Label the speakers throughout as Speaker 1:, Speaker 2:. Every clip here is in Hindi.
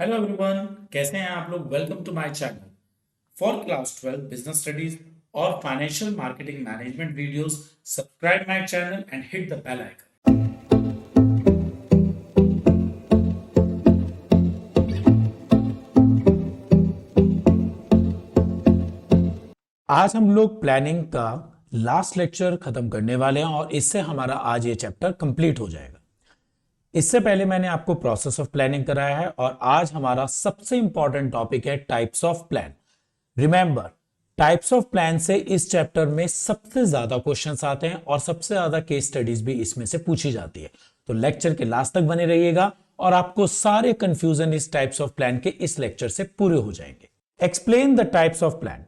Speaker 1: हेलो एवरीवन, कैसे हैं आप लोग। Welcome to my channel for class 12 business studies और financial marketing management videos. Subscribe my channel and hit the bell icon. आज हम लोग प्लानिंग का लास्ट लेक्चर खत्म करने वाले हैं और इससे हमारा आज ये चैप्टर कंप्लीट हो जाएगा। इससे पहले मैंने आपको प्रोसेस ऑफ प्लानिंग कराया है और आज हमारा सबसे इंपॉर्टेंट टॉपिक है types of plan. Remember, types of plan से इस चैप्टर में सबसे ज्यादा क्वेश्चंस आते हैं और सबसे ज्यादा केस स्टडीज भी इसमें से पूछी जाती है। तो लेक्चर के लास्ट तक बने रहिएगा और आपको सारे कंफ्यूजन इस टाइप्स ऑफ प्लान के इस लेक्चर से पूरे हो जाएंगे। Explain the types of plan.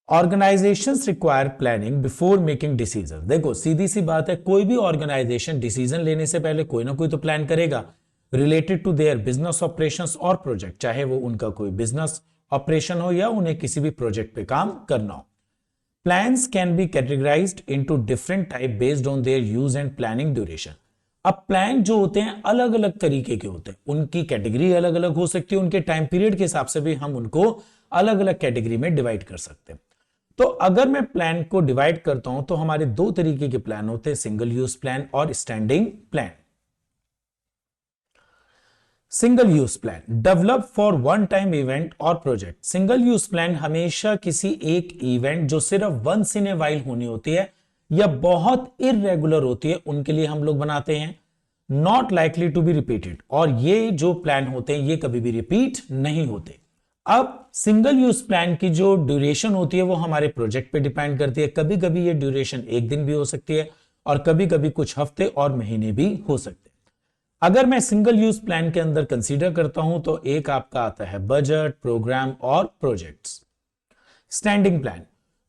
Speaker 1: Organisations require planning before making decision. देखो, सीधी सी बात है, कोई भी ऑर्गेनाइजेशन डिसीजन लेने से पहले कोई ना कोई तो प्लान करेगा related to their business operations और प्रोजेक्ट, चाहे वो उनका कोई बिजनेस ऑपरेशन हो या उन्हें किसी भी प्रोजेक्ट पे काम करना हो। Plans can be categorised into different type based on their use and planning duration. अब प्लान जो होते हैं अलग अलग तरीके के होते हैं, उनकी कैटेगरी अलग अलग हो सकती है, उनके टाइम पीरियड के हिसाब से भी हम उनको अलग अलग कैटेगरी में डिवाइड कर सकते हैं। तो अगर मैं प्लान को डिवाइड करता हूं तो हमारे दो तरीके के प्लान होते हैं, सिंगल यूज प्लान और standing plan. Single use plan develop for one time event और प्रोजेक्ट। सिंगल यूज प्लान हमेशा किसी एक इवेंट जो सिर्फ वंस इन ए वाइल होनी होती है या बहुत इररेगुलर होती है उनके लिए हम लोग बनाते हैं। Not likely to be repeated, और ये जो प्लान होते हैं ये कभी भी रिपीट नहीं होते। अब सिंगल यूज प्लान की जो ड्यूरेशन होती है वो हमारे प्रोजेक्ट पे डिपेंड करती है। कभी कभी ये ड्यूरेशन एक दिन भी हो सकती है और कभी कभी कुछ हफ्ते और महीने भी हो सकते हैं। अगर मैं सिंगल यूज प्लान के अंदर कंसीडर करता हूं तो एक आपका आता है बजट, प्रोग्राम और projects. Standing plan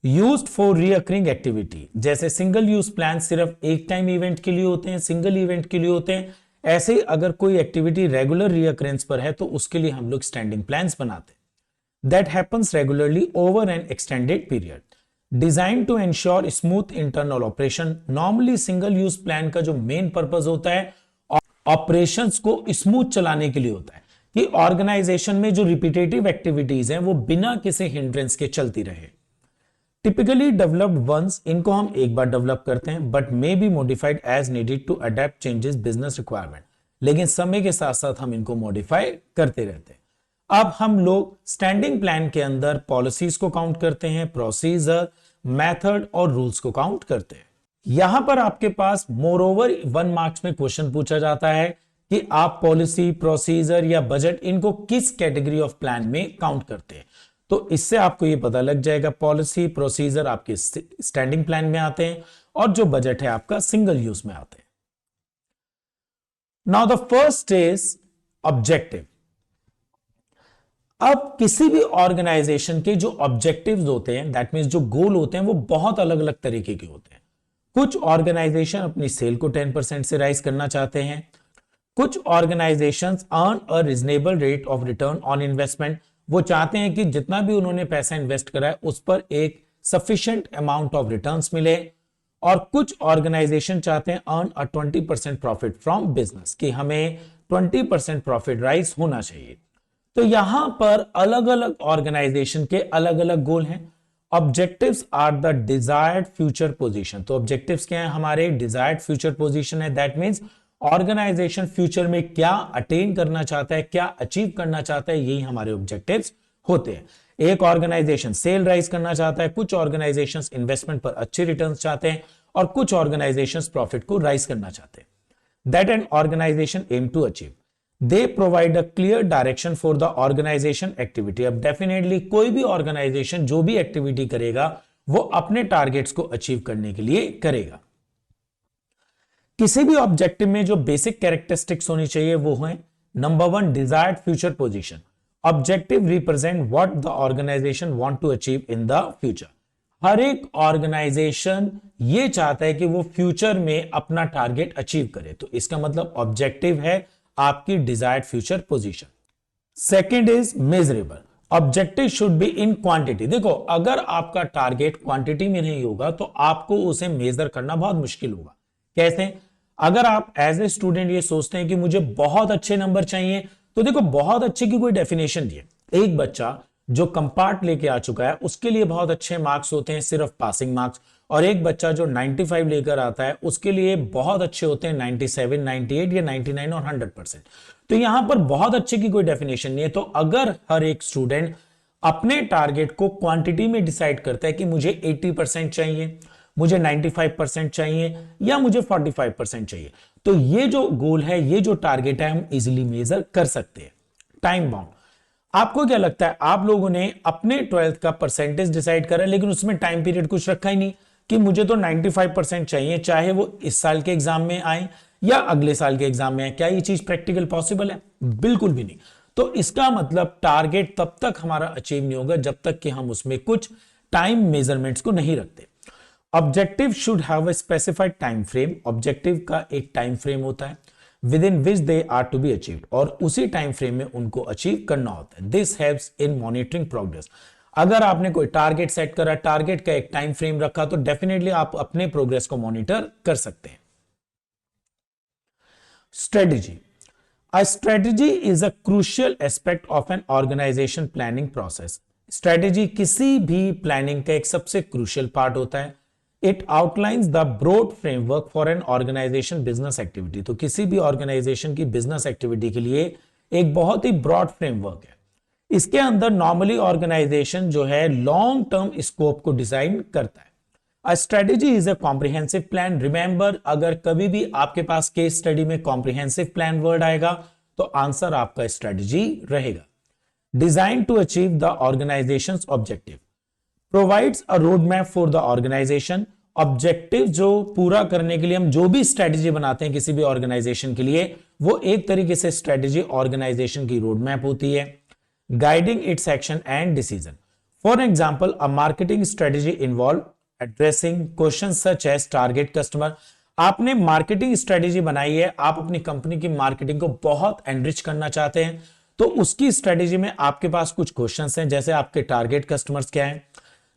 Speaker 1: used for recurring activity. जैसे सिंगल यूज प्लान सिर्फ एक टाइम इवेंट के लिए होते हैं, सिंगल इवेंट के लिए होते हैं, ऐसे अगर कोई एक्टिविटी रेगुलर रीअकरेंस पर है तो उसके लिए हम लोग स्टैंडिंग प्लान्स बनाते हैं। That happens regularly over an extended period. Designed to ensure smooth internal operation. Normally single use plan का जो मेन पर्पस होता है ऑपरेशंस को स्मूथ चलाने के लिए होता है कि ऑर्गेनाइजेशन में जो रिपीटेटिव एक्टिविटीज हैं वो बिना किसी हिंड्रेंस के चलती रहे। टिपिकली डेवलप्ड वंस, इनको हम एक बार डेवलप करते हैं but may be modified as needed to adapt changes business requirement. लेकिन समय के साथ साथ हम इनको मॉडिफाई करते रहते हैं। अब हम लोग स्टैंडिंग प्लान के अंदर पॉलिसीज को काउंट करते हैं, प्रोसीजर, मेथड और रूल्स को काउंट करते हैं। यहां पर आपके पास मोर ओवर 1 मार्क्स में क्वेश्चन पूछा जाता है कि आप पॉलिसी, प्रोसीजर या बजट इनको किस कैटेगरी ऑफ प्लान में काउंट करते हैं। तो इससे आपको यह पता लग जाएगा, पॉलिसी, प्रोसीजर आपके स्टैंडिंग प्लान में आते हैं और जो बजट है आपका सिंगल यूज में आते हैं। Now the first is objective. अब किसी भी ऑर्गेनाइजेशन के जो ऑब्जेक्टिव्स होते हैं, दैट मींस जो गोल होते हैं, वो बहुत अलग अलग तरीके के होते हैं। कुछ ऑर्गेनाइजेशन अपनी सेल को 10% से राइज करना चाहते हैं। कुछ organisations earn a reasonable rate of return on investment. वो चाहते हैं कि जितना भी उन्होंने पैसा इन्वेस्ट करा है उस पर एक सफिशिएंट अमाउंट ऑफ रिटर्न्स मिले। और कुछ ऑर्गेनाइजेशन चाहते हैं earn a 20% profit from business, कि हमें 20% प्रॉफिट राइज होना चाहिए। तो यहां पर अलग अलग ऑर्गेनाइजेशन के अलग अलग गोल हैं। Objectives are the desired future position. तो ऑब्जेक्टिव्स क्या है हमारे? डिजायर्ड फ्यूचर पोजीशन है। दैट मींस ऑर्गेनाइजेशन फ्यूचर में क्या अटेन करना चाहता है, क्या अचीव करना चाहता है, यही हमारे ऑब्जेक्टिव्स होते हैं। एक ऑर्गेनाइजेशन सेल राइज करना चाहता है, कुछ ऑर्गेनाइजेशंस इन्वेस्टमेंट पर अच्छे रिटर्न्स चाहते हैं और कुछ ऑर्गेनाइजेशंस प्रॉफिट को राइज करना चाहते हैं। That an organization aim to achieve. They provide a clear direction for the organization activity. अब डेफिनेटली कोई भी ऑर्गेनाइजेशन जो भी एक्टिविटी करेगा वो अपने टारगेट्स को अचीव करने के लिए करेगा। किसी भी ऑब्जेक्टिव में जो बेसिक कैरेक्टरिस्टिक्स होनी चाहिए वो है, number 1, desired future position. Objective represent what the organisation want to achieve in the future. हर एक ऑर्गेनाइजेशन ये चाहता है कि वो फ्यूचर में अपना टारगेट अचीव करे, तो इसका मतलब ऑब्जेक्टिव है आपकी desired future position. Second is measurable. Objective should be in quantity. देखो, अगर आपका टारगेट क्वांटिटी में नहीं होगा तो आपको उसे मेजर करना बहुत मुश्किल होगा। कैसे? अगर आप एज ए स्टूडेंट ये सोचते हैं कि मुझे बहुत अच्छे नंबर चाहिए तो देखो बहुत अच्छे की कोई डेफिनेशन नहीं है। एक बच्चा जो कंपार्ट लेके आ चुका है उसके लिए बहुत अच्छे मार्क्स होते हैं, सिर्फ पासिंग मार्क्स, और एक बच्चा जो 95 लेकर आता है उसके लिए बहुत अच्छे होते हैं 97, 98 या 99 और 100%। तो यहां पर बहुत अच्छे की कोई डेफिनेशन नहीं है। तो अगर हर एक स्टूडेंट अपने टारगेट को क्वांटिटी में डिसाइड करता है कि मुझे 80% चाहिए, मुझे 95% चाहिए या मुझे 45% चाहिए, तो ये जो गोल है, ये जो टारगेट है, हम इजीली मेजर कर सकते हैं। टाइम बाउंड, आपको क्या लगता है, आप लोगों ने अपने 12th का परसेंटेज डिसाइड करा लेकिन उसमें टाइम पीरियड कुछ रखा ही नहीं कि मुझे तो 95% चाहिए, चाहे वो इस साल के एग्जाम में आए या अगले साल के एग्जाम में आए। क्या ये चीज प्रैक्टिकल पॉसिबल है? बिल्कुल भी नहीं। तो इसका मतलब टारगेट तब तक हमारा अचीव नहीं होगा जब तक कि हम उसमें कुछ टाइम मेजरमेंट्स को नहीं रखते। Objective should have a specified time frame, objective का एक टाइम फ्रेम होता है within which they are to be achieved, और उसी टाइम फ्रेम में उनको अचीव करना होता है। This helps in monitoring progress. अगर आपने कोई टारगेट सेट करा, टारगेट का एक टाइम फ्रेम रखा, तो डेफिनेटली आप अपने प्रोग्रेस को मॉनिटर कर सकते हैं। Strategy, a strategy is a crucial aspect of an organization planning process. Strategy किसी भी प्लानिंग का एक सबसे क्रूशियल पार्ट होता है। It outlines the broad framework for an organization business activity. तो किसी भी ऑर्गेनाइजेशन की बिजनेस एक्टिविटी के लिए एक बहुत ही ब्रॉड फ्रेमवर्क है। इसके अंदर नॉर्मली ऑर्गेनाइजेशन जो है लॉन्ग टर्म स्कोप को डिजाइन करता है। A strategy is a comprehensive plan. Remember, अगर कभी भी आपके पास केस स्टडी में comprehensive plan वर्ड आएगा तो आंसर आपका स्ट्रेटेजी रहेगा। Designed to achieve the organization's objective. Provides a roadmap for the organization. Objective जो पूरा करने के लिए हम जो भी स्ट्रेटेजी बनाते हैं किसी भी ऑर्गेनाइजेशन के लिए, वो एक तरीके से स्ट्रेटेजी ऑर्गेनाइजेशन की रोड मैप होती है। Guiding its action and decision. For example, a marketing strategy involve addressing question such as target customer. आपने मार्केटिंग स्ट्रेटेजी बनाई है, आप अपनी कंपनी की मार्केटिंग को बहुत एनरिच करना चाहते हैं, तो उसकी स्ट्रेटेजी में आपके पास कुछ क्वेश्चंस हैं, जैसे आपके टारगेट कस्टमर्स क्या हैं,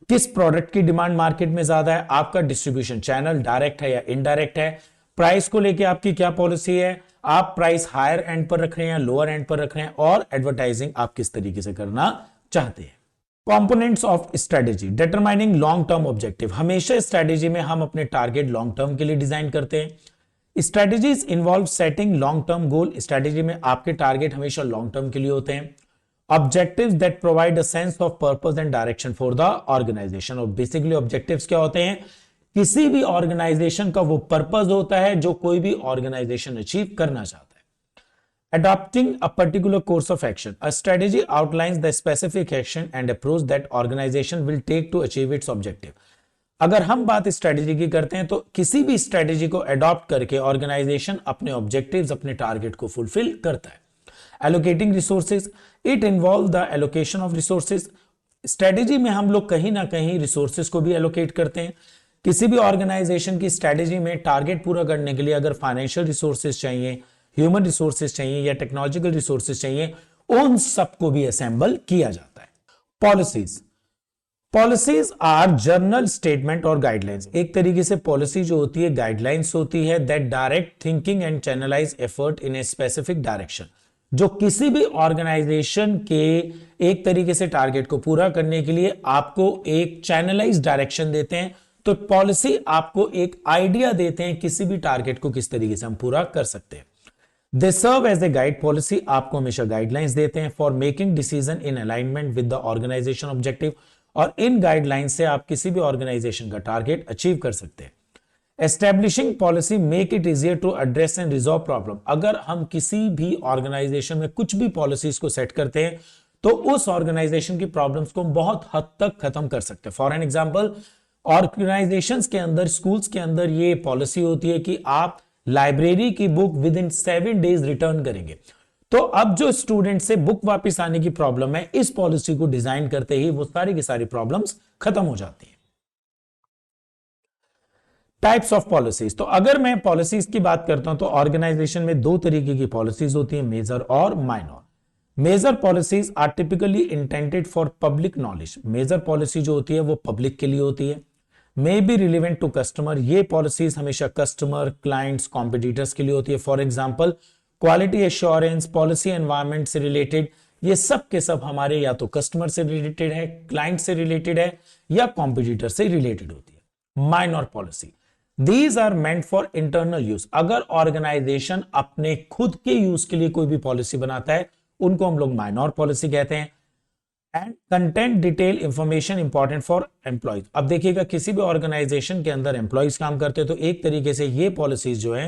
Speaker 1: किस प्रोडक्ट की डिमांड मार्केट में ज्यादा है, आपका डिस्ट्रीब्यूशन चैनल डायरेक्ट है या इनडायरेक्ट है, प्राइस को लेकर आपकी क्या पॉलिसी है, आप प्राइस हायर एंड पर रख रहे हैं या लोअर एंड पर रख रहे हैं, और एडवर्टाइजिंग आप किस तरीके से करना चाहते हैं। Components of strategy, determining long term objective. हमेशा स्ट्रेटेजी में हम अपने टारगेट लॉन्ग टर्म के लिए डिजाइन करते हैं। Strategies involve setting long term goal. Strategy में आपके टारगेट हमेशा लॉन्ग टर्म के लिए होते हैं। Objectives that provide a sense of purpose and direction for the organization. और बेसिकली ऑब्जेक्टिव्स क्या होते हैं? किसी भी ऑर्गेनाइजेशन का वो पर्पस होता है जो कोई भी ऑर्गेनाइजेशन अचीव करना चाहता है। Adopting a particular course of action. A strategy outlines the specific action and approach that organization will take to achieve its objective. अगर हम बात स्ट्रेटेजी की करते हैं तो किसी भी स्ट्रेटेजी को अडॉप्ट करके ऑर्गेनाइजेशन अपने ऑब्जेक्टिव्स, अपने टारगेट को फुलफिल करता है। Allocating resources, it involve the allocation of resources. Strategy में हम लोग कहीं ना कहीं रिसोर्सेज को भी एलोकेट करते हैं। किसी भी ऑर्गेनाइजेशन की स्ट्रेटेजी में टारगेट पूरा करने के लिए अगर फाइनेंशियल रिसोर्सेज चाहिए, ह्यूमन रिसोर्सेज चाहिए या टेक्नोलॉजिकल रिसोर्सेज चाहिए, उन सबको भी असेंबल किया जाता है। Policies, policies are general statement और गाइडलाइंस। एक तरीके से पॉलिसी जो होती है गाइडलाइंस होती है that direct thinking and channelize effort in a specific direction, जो किसी भी ऑर्गेनाइजेशन के एक तरीके से टारगेट को पूरा करने के लिए आपको एक चैनलाइज डायरेक्शन देते हैं। तो पॉलिसी आपको एक आइडिया देते हैं किसी भी टारगेट को किस तरीके से हम पूरा कर सकते हैं। They serve as a guide. Policy आपको हमेशा गाइडलाइंस देते हैं for making decision in alignment with the organisation objective, और इन गाइडलाइन से आप किसी भी ऑर्गेनाइजेशन का टारगेट अचीव कर सकते हैं। Establishing policy make it easier to address and resolve problem. अगर हम किसी भी ऑर्गेनाइजेशन में कुछ भी पॉलिसीज को सेट करते हैं तो उस ऑर्गेनाइजेशन की प्रॉब्लम्स को बहुत हद तक खत्म कर सकते हैं। फॉर एन एग्जाम्पल, ऑर्गेनाइजेशंस के अंदर, स्कूल्स के अंदर ये पॉलिसी होती है कि आप लाइब्रेरी की book with in 7 days return करेंगे। तो अब जो स्टूडेंट से बुक वापस आने की प्रॉब्लम है, इस पॉलिसी को डिजाइन करते ही वो सारी की सारी प्रॉब्लम्स खत्म हो जाती है। टाइप्स ऑफ पॉलिसीज, तो अगर मैं पॉलिसीज की बात करता हूं तो ऑर्गेनाइजेशन में दो तरीके की पॉलिसीज होती है, मेजर और minor. Major policies are typically intended for public knowledge. Major policy जो होती है वो पब्लिक के लिए होती है। May be relevant to customer, ये पॉलिसीज हमेशा कस्टमर, क्लाइंट्स, कॉम्पिटिटर्स के लिए होती है। For example, quality assurance, policy environment से रिलेटेड, ये सब के सब हमारे या तो कस्टमर से रिलेटेड है, क्लाइंट से रिलेटेड है, या कॉम्पिटिटर से रिलेटेड होती है। Minor policy, these are meant for internal use. अगर ऑर्गेनाइजेशन अपने खुद के यूज के लिए कोई भी पॉलिसी बनाता है, उनको हम लोग माइनर पॉलिसी कहते हैं। And content detail information important for employees. अब देखिएगा, किसी भी ऑर्गेनाइजेशन के अंदर एम्प्लॉयज काम करते हैं, तो एक तरीके से ये पॉलिसीज जो है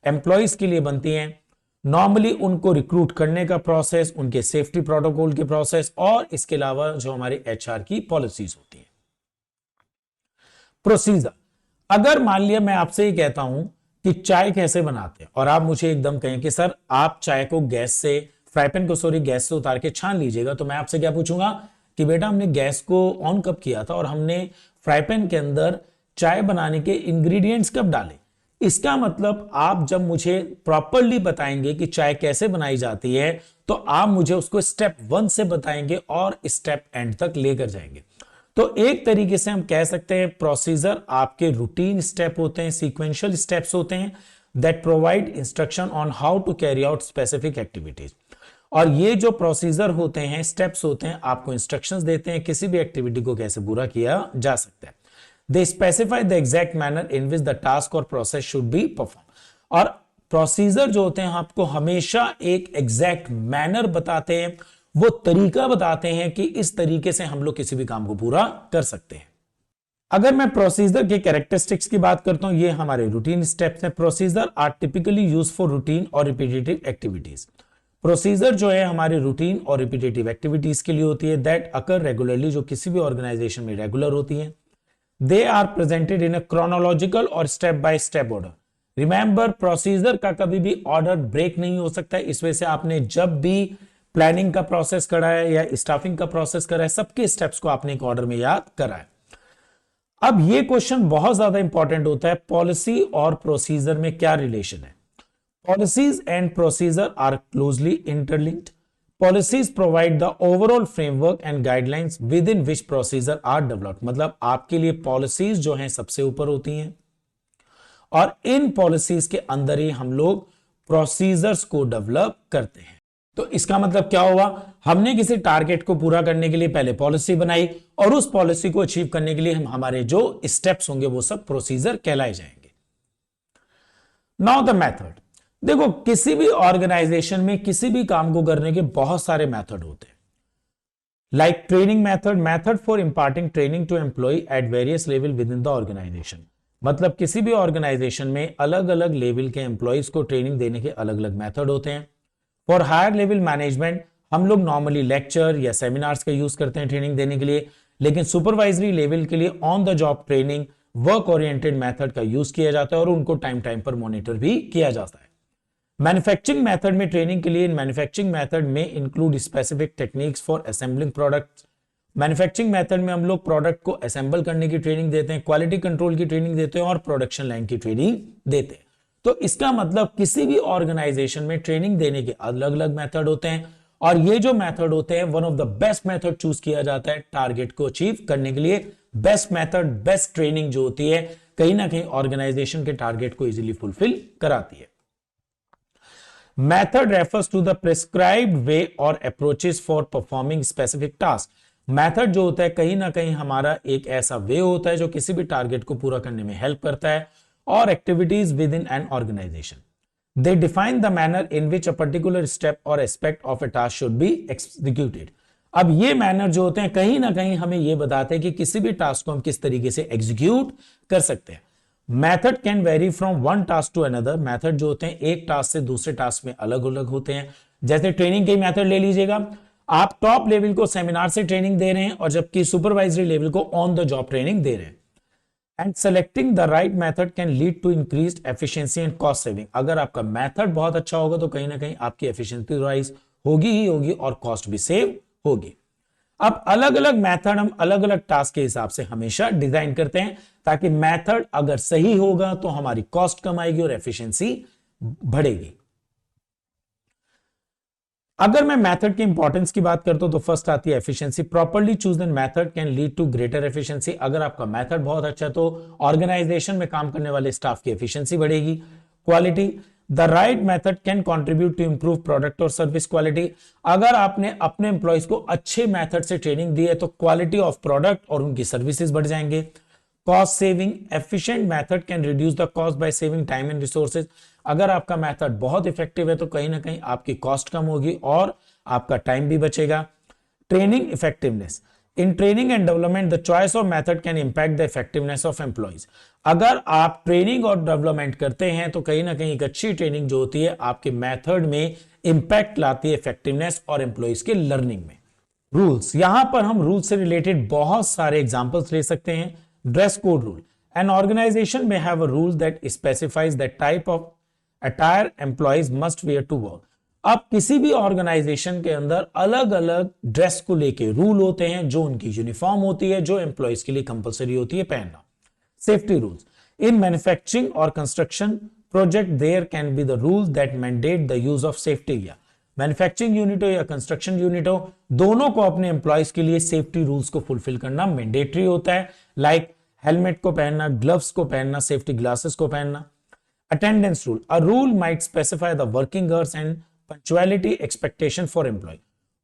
Speaker 1: एम्प्लॉयज के लिए बनती हैं। नॉर्मली उनको रिक्रूट करने का प्रोसेस, उनके सेफ्टी प्रोटोकॉल के प्रोसेस, और इसके अलावा जो हमारे एचआर की पॉलिसीज होती है। प्रोसीजर, अगर मान लिया मैं आपसे ये कहता हूं कि चाय कैसे बनाते हैं, और आप मुझे एकदम कहें कि सर आप चाय को गैस से, फ्राईपैन को गैस से उतार के छान लीजिएगा, तो मैं आपसे क्या पूछूंगा कि बेटा हमने गैस को ऑन कब किया था और हमने फ्राईपैन के अंदर चाय बनाने के इंग्रेडिएंट्स कब डाले। इसका मतलब आप जब मुझे प्रॉपरली बताएंगे कि चाय कैसे बनाई जाती है, तो आप मुझे उसको स्टेप 1 से बताएंगे और स्टेप एंड तक लेकर जाएंगे। तो एक तरीके से हम कह सकते हैं प्रोसीजर आपके रूटीन स्टेप होते हैं, सीक्वेंशियल स्टेप्स होते हैं that provide instruction on how to carry out specific activities. और ये जो प्रोसीजर होते हैं, स्टेप्स होते हैं, आपको इंस्ट्रक्शंस देते हैं किसी भी एक्टिविटी को कैसे पूरा किया जा सकता है। They specify the exact manner in which the task और प्रोसेस शुड बी परफॉर्म। और प्रोसीजर जो होते हैं आपको हमेशा एक एग्जैक्ट मैनर बताते हैं, वो तरीका बताते हैं कि इस तरीके से हम लोग किसी भी काम को पूरा कर सकते हैं। अगर मैं प्रोसीजर के कैरेक्टरिस्टिक्स की बात करता हूं, ये हमारे रूटीन स्टेप्स हैं। Procedure are typically use for routine और रिपीटेटिव एक्टिविटीज। प्रोसीजर जो है हमारे रूटीन और रिपीटेटिव एक्टिविटीज के लिए होती है दैट अकर रेगुलरली, जो किसी भी ऑर्गेनाइजेशन में रेगुलर होती है। They are presented in a chronological और step by step order. Remember, procedure का कभी भी ऑर्डर ब्रेक नहीं हो सकता है। इस वजह से आपने जब भी प्लानिंग का प्रोसेस करा है या स्टाफिंग का प्रोसेस करा है, सबके स्टेप्स को आपने एक ऑर्डर में याद करा है। अब ये क्वेश्चन बहुत ज्यादा इंपॉर्टेंट होता है, पॉलिसी और प्रोसीजर में क्या रिलेशन है। Policies and procedure are closely interlinked. Policies provide the overall framework and guidelines within which procedure are developed. मतलब आपके लिए पॉलिसीज जो हैं सबसे ऊपर होती हैं, और इन पॉलिसीज के अंदर ही हम लोग प्रोसीजर्स को डेवलप करते हैं। तो इसका मतलब क्या हुआ, हमने किसी टारगेट को पूरा करने के लिए पहले पॉलिसी बनाई, और उस पॉलिसी को अचीव करने के लिए हमारे जो स्टेप्स होंगे वो सब प्रोसीजर कहलाए जाएंगे। Now the method. देखो, किसी भी ऑर्गेनाइजेशन में किसी भी काम को करने के बहुत सारे मेथड होते हैं। Like training method, method for imparting training to employ at various level within the organization. मतलब किसी भी ऑर्गेनाइजेशन में अलग अलग लेवल के एम्प्लॉयज को ट्रेनिंग देने के अलग अलग मेथड होते हैं। फॉर हायर लेवल मैनेजमेंट हम लोग नॉर्मली लेक्चर या सेमिनार्स का यूज करते हैं ट्रेनिंग देने के लिए, लेकिन सुपरवाइजरी लेवल के लिए on the job training, work oriented method का यूज किया जाता है, और उनको टाइम टाइम पर मॉनिटर भी किया जाता है। मैन्युफैक्चरिंग मेथड में ट्रेनिंग के लिए मैन्युफैक्चरिंग मेथड में include specific techniques for assembling products. Manufacturing method में हम लोग प्रोडक्ट को असेंबल करने की ट्रेनिंग देते हैं, क्वालिटी कंट्रोल की ट्रेनिंग देते हैं, और प्रोडक्शन लाइन की ट्रेनिंग देते हैं। तो इसका मतलब किसी भी ऑर्गेनाइजेशन में ट्रेनिंग देने के अलग अलग मेथड होते हैं, और ये जो मेथड होते हैं one of the best method choose किया जाता है टारगेट को अचीव करने के लिए। बेस्ट मेथड, बेस्ट ट्रेनिंग जो होती है कहीं ना कहीं ऑर्गेनाइजेशन के टारगेट को इजीली फुलफिल कराती है। Method refers to the prescribed way or approaches for performing specific task. Method जो होता है कहीं ना कहीं हमारा एक ऐसा वे होता है जो किसी भी टारगेट को पूरा करने में हेल्प करता है, और activities within an organization. They define the manner in which a particular step or aspect of a task should be executed. अब ये मैनर जो होते हैं कहीं ना कहीं हमें ये बताते हैं कि किसी भी टास्क को हम किस तरीके से एग्जीक्यूट कर सकते हैं। Method can vary from one task to another. Method जो होते हैं एक टास्क से दूसरे टास्क में अलग अलग होते हैं। जैसे ट्रेनिंग के मेथड ले लीजिएगा, आप टॉप लेवल को सेमिनार से ट्रेनिंग दे रहे हैं, और जबकि सुपरवाइजरी लेवल को ऑन द जॉब ट्रेनिंग दे रहे हैं। And selecting the right method can lead to increased efficiency and cost saving. अगर आपका मेथड बहुत अच्छा होगा तो कहीं ना कहीं आपकी एफिशिएंसी राइज होगी ही होगी, और कॉस्ट भी सेव होगी। अब अलग अलग मेथड हम अलग अलग टास्क के हिसाब से हमेशा डिजाइन करते हैं, ताकि मेथड अगर सही होगा तो हमारी कॉस्ट कम आएगी और एफिशिएंसी बढ़ेगी। अगर मैं मेथड की इंपॉर्टेंस की बात करता हूं तो फर्स्ट आती है efficiency. Properly chosen method can lead to greater efficiency. अगर आपका मेथड बहुत अच्छा है तो ऑर्गेनाइजेशन में काम करने वाले स्टाफ की एफिशिएंसी बढ़ेगी। Quality, the right method can contribute to improve product और सर्विस क्वालिटी। अगर आपने अपने एम्प्लॉयज को अच्छे मेथड से ट्रेनिंग दी है तो क्वालिटी ऑफ प्रोडक्ट और उनकी सर्विसेज बढ़ जाएंगे। Cost saving, efficient method can reduce the cost by saving time and resources. अगर आपका मेथड बहुत इफेक्टिव है तो कहीं ना कहीं आपकी कॉस्ट कम होगी और आपका टाइम भी बचेगा। Training effectiveness, in training and development the choice of method can impact the effectiveness of employees. अगर आप ट्रेनिंग और डेवलपमेंट करते हैं तो कहीं ना कहीं एक अच्छी ट्रेनिंग जो होती है आपके मेथड में इंपैक्ट लाती है इफेक्टिवनेस और एम्प्लॉयज के लर्निंग में। रूल्स, यहां पर हम रूल से रिलेटेड बहुत सारे एग्जांपल्स ले सकते हैं। Dress code rule, an organisation में have a rule that specifies the type of attire employees must wear to work. अब किसी भी ऑर्गेनाइजेशन के अंदर अलग अलग ड्रेस को लेके रूल होते हैं जो उनकी यूनिफॉर्म होती है, जो एम्प्लॉयज के लिए कंपलसरी होती है पहनना। सेफ्टी रूल्स, इन मैन्युफैक्चरिंग और construction project there can be the rules that mandate the use of safety gear. Manufacturing unit हो या कंस्ट्रक्शन यूनिट हो, दोनों को अपने एम्प्लॉयज के लिए सेफ्टी रूल्स को फुलफिल करना मैंडेटरी होता है, लाइक हेलमेट को पहनना, ग्लव्स को पहनना, सेफ्टी ग्लासेस को पहनना। Attendance rule, a rule might specify the working hours and punctuality expectation for employ.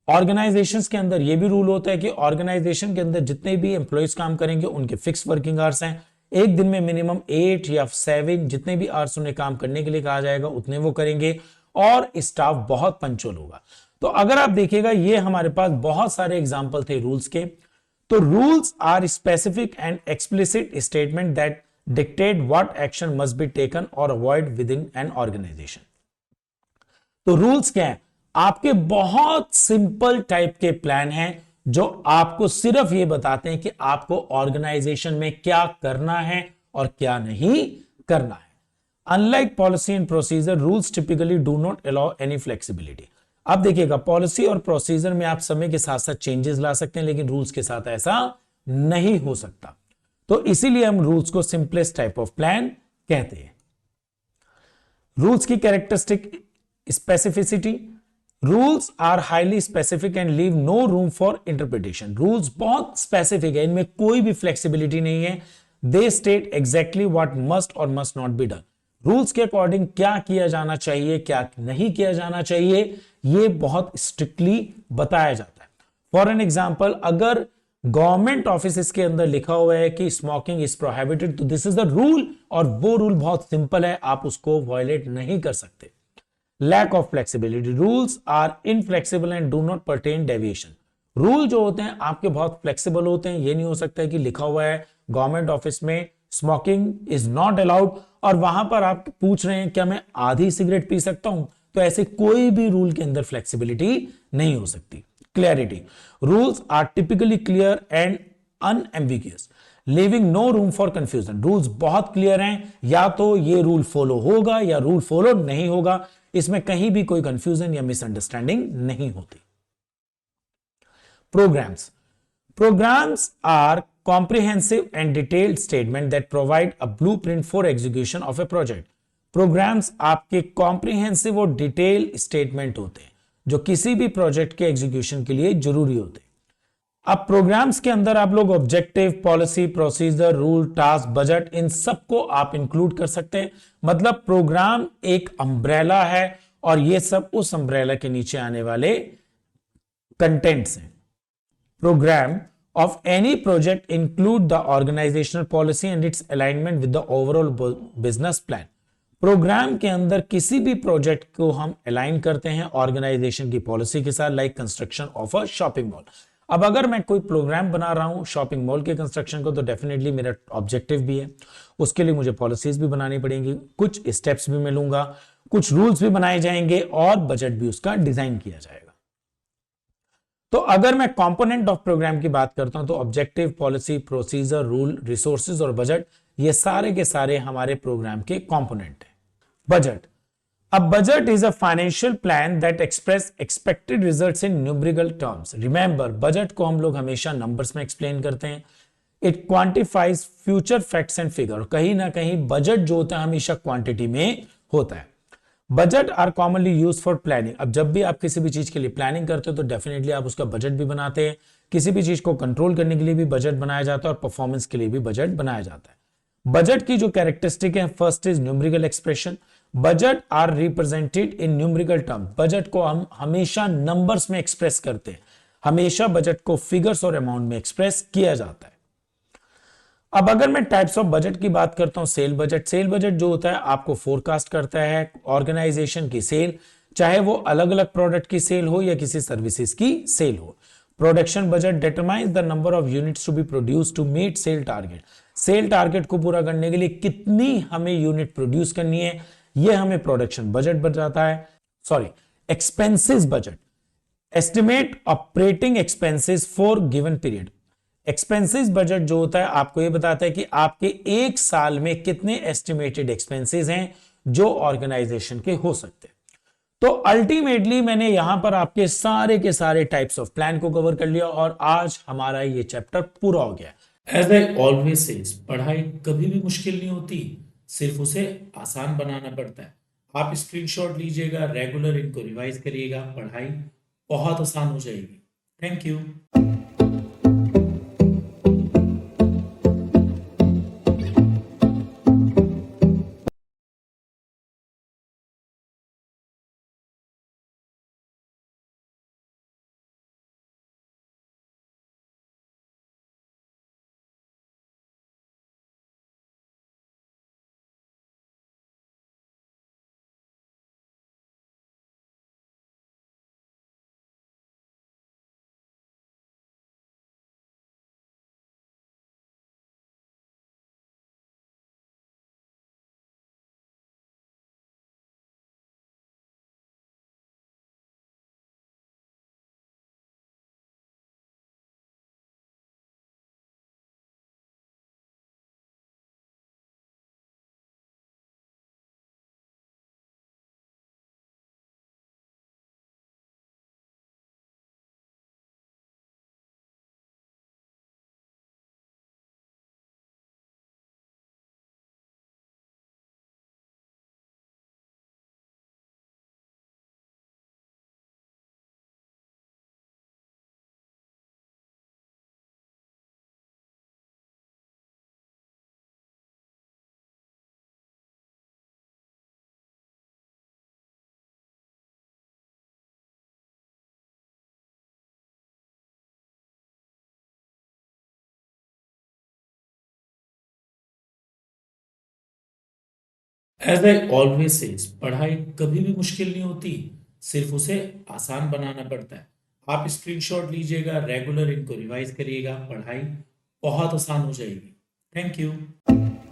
Speaker 1: Organizations के अंदर यह भी रूल होता है कि ऑर्गेनाइजेशन के अंदर जितने भी एम्प्लॉयज काम करेंगे उनके फिक्स वर्किंग आवर्स हैं। एक दिन में मिनिमम 8 या 7 जितने भी आवर्स उन्हें काम करने के लिए कहा जाएगा उतने वो करेंगे और स्टाफ बहुत पंक्चुअल होगा। तो अगर आप देखिएगा ये हमारे पास बहुत सारे एग्जांपल थे रूल्स के। तो rules are specific and explicit statement that dictate what action must be taken और avoid within an organisation. तो रूल्स क्या है? आपके बहुत सिंपल टाइप के प्लान हैं जो आपको सिर्फ ये बताते हैं कि आपको ऑर्गेनाइजेशन में क्या करना है और क्या नहीं करना है। Unlike policy and procedure, rules typically do not allow any flexibility. अब देखिएगा पॉलिसी और प्रोसीजर में आप समय के साथ साथ चेंजेस ला सकते हैं, लेकिन रूल्स के साथ ऐसा नहीं हो सकता। तो इसीलिए हम रूल्स को सिंपलेस्ट टाइप ऑफ प्लान कहते हैं। रूल्स की characteristic, specificity, rules are highly specific and leave no room for interpretation. Rules बहुत स्पेसिफिक है, इनमें कोई भी फ्लेक्सिबिलिटी नहीं है। They state exactly what must और must not be done. Rules के अकॉर्डिंग क्या किया जाना चाहिए, क्या नहीं किया जाना चाहिए, यह बहुत स्ट्रिक्टली बताया जाता है। फॉर एन एग्जाम्पल, अगर गवर्नमेंट ऑफिस के अंदर लिखा हुआ है कि स्मोकिंग इज प्रोहिबिटेड, तो दिस इज द रूल और वो रूल बहुत सिंपल है, आप उसको वायलेट नहीं कर सकते। Lack of flexibility, rules are inflexible and do not pertain deviation. Rule जो होते हैं आपके बहुत फ्लेक्सिबल होते हैं। ये नहीं हो सकता है कि लिखा हुआ है गवर्नमेंट ऑफिस में स्मोकिंग इज नॉट अलाउड और वहां पर आप पूछ रहे हैं क्या मैं आधी सिगरेट पी सकता हूं, तो ऐसे कोई भी रूल के अंदर फ्लेक्सिबिलिटी नहीं हो सकती। Clarity, rules are typically clear and unambiguous, living no room for confusion. Rules बहुत क्लियर हैं, या तो ये रूल फॉलो होगा या रूल फॉलो नहीं होगा, इसमें कहीं भी कोई कंफ्यूजन या मिसअंडरस्टैंडिंग नहीं होती। Programmes, programmes are comprehensive and detailed statement that provide a blueprint for execution of a project. Programs आपके comprehensive और detailed statement होते हैं जो किसी भी प्रोजेक्ट के एग्जीक्यूशन के लिए जरूरी होते हैं। अब प्रोग्राम्स के अंदर आप लोग objective, policy, procedure, rule, task, budget, इन सबको आप इंक्लूड कर सकते हैं। मतलब प्रोग्राम एक अम्ब्रेला है और ये सब उस अम्ब्रेला के नीचे आने वाले कंटेंट्स हैं। Program of any project include the organizational policy and its alignment with the overall business plan. Program के अंदर किसी भी प्रोजेक्ट को हम अलाइन करते हैं ऑर्गेनाइजेशन की पॉलिसी के साथ, like construction of a shopping mall. अब अगर मैं कोई प्रोग्राम बना रहा हूं शॉपिंग मॉल के कंस्ट्रक्शन को, तो डेफिनेटली मेरा ऑब्जेक्टिव भी है, उसके लिए मुझे पॉलिसीज भी बनानी पड़ेंगी, कुछ स्टेप्स भी मिलूंगा, कुछ रूल्स भी बनाए जाएंगे और बजट भी उसका डिजाइन किया जाएगा। तो अगर मैं कंपोनेंट ऑफ प्रोग्राम की बात करता हूं तो objective, policy, procedure, rule, resources और बजट, ये सारे के सारे हमारे प्रोग्राम के कंपोनेंट हैं। बजट, अब budget is a financial plan that express expected results in numerical terms. Remember, budget को हम लोग हमेशा नंबर्स में एक्सप्लेन करते हैं। It quantifies future facts and figure. कहीं ना कहीं बजट जो होता है हमेशा क्वांटिटी में होता है। Budget are commonly use for planning. अब जब भी आप किसी भी चीज के लिए प्लानिंग करते हो तो डेफिनेटली आप उसका बजट भी बनाते हैं। किसी भी चीज को कंट्रोल करने के लिए भी बजट बनाया जाता है और परफॉर्मेंस के लिए भी बजट बनाया जाता है। बजट की जो कैरेक्टरिस्टिक है, first is numerical expression. Budget are represented in numerical term, budget को हम हमेशा नंबर्स में एक्सप्रेस करते हैं, हमेशा बजट को फिगर्स और अमाउंट में एक्सप्रेस किया जाता है। अब अगर मैं टाइप्स ऑफ बजट की बात करता हूं, सेल बजट, सेल बजट जो होता है आपको फोरकास्ट करता है ऑर्गेनाइजेशन की सेल, चाहे वो अलग अलग प्रोडक्ट की सेल हो या किसी सर्विसेज की सेल हो। Production budget determines the number of units to be produce to meet sale target, sale target को पूरा करने के लिए कितनी हमें यूनिट प्रोड्यूस करनी है, यह हमें प्रोडक्शन बजट बताता है। Sorry, expenses budget, estimate operating expenses for given period, expenses budget जो होता है आपको यह बताता है कि आपके एक साल में कितने एस्टिमेटेड एक्सपेंसेस हैं जो ऑर्गेनाइजेशन के हो सकते हैं। तो अल्टीमेटली मैंने यहां पर आपके सारे के सारे टाइप्स ऑफ प्लान को कवर कर लिया और आज हमारा ये चैप्टर पूरा हो गया।
Speaker 2: एज आई ऑलवेज सेज, पढ़ाई कभी भी मुश्किल नहीं होती, सिर्फ उसे आसान बनाना पड़ता है। आप स्क्रीनशॉट लीजिएगा, रेगुलर इनको रिवाइज करिएगा, पढ़ाई बहुत आसान हो जाएगी। Thank you. As I always says, पढ़ाई कभी भी मुश्किल नहीं होती, सिर्फ उसे आसान बनाना पड़ता है। आप स्क्रीनशॉट लीजिएगा, रेगुलर इनको रिवाइज करिएगा, पढ़ाई बहुत आसान हो जाएगी। Thank you.